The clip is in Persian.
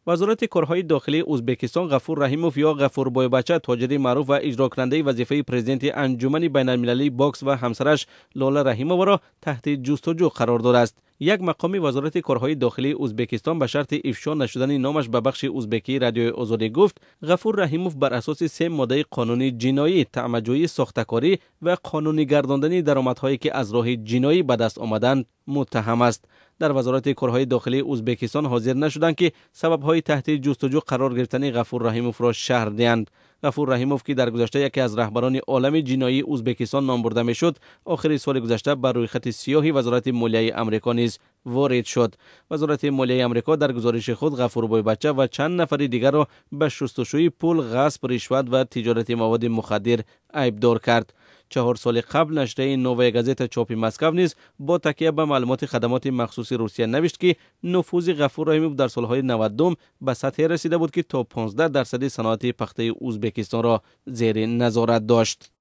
وزارت کارهای داخلی ازبکستان غفور رحیموف یا غفور بویبچه، تاجر معروف و اجرا کننده وظیفه پرزیدنت انجمن بین المللی باکس و همسرش لاله رحیمووا را تحت جستجو قرار داده است. یک مقام وزارت کارهای داخلی ازبکستان به شرط افشا نشدن نامش به بخش ازبکی رادیو آزادی گفت غفور رحیموف بر اساس 3 ماده قانونی جنایی، طعنه‌جویی، ساخته‌کاری و قانونی گرداندن درآمدهایی که از راه جنایی به دست آمدند متهم است. در وزارت کارهای داخلی ازبکستان حاضر نشدند که سبب‌های تحت جستجو قرار گرفتن غفور رحیموف را شرح دهند. غفور رحیموف که در گذشته یکی از رهبران عالم جنایی ازبکستان نام برده میشد، آخر سال گذشته بر روی خط سیاه وزارت مالیه آمریکا نیز وارد شد. وزارت مالیه آمریکا در گزارش خود غفور بویبچه و چند نفر دیگر را به شستشوی پول، غصب، رشوت و تجارت مواد مخدر عیبدار کرد. 4 سال قبل نشریه نووای گازت چاپ مسکو نیز با تکیه به معلومات خدمات مخصوص روسیه نوشت که نفوذ غفور رحیموف در سالهای 90 به سطحی رسیده بود که تا 15% صنعت پخته ازبکستان را زیر نظارت داشت.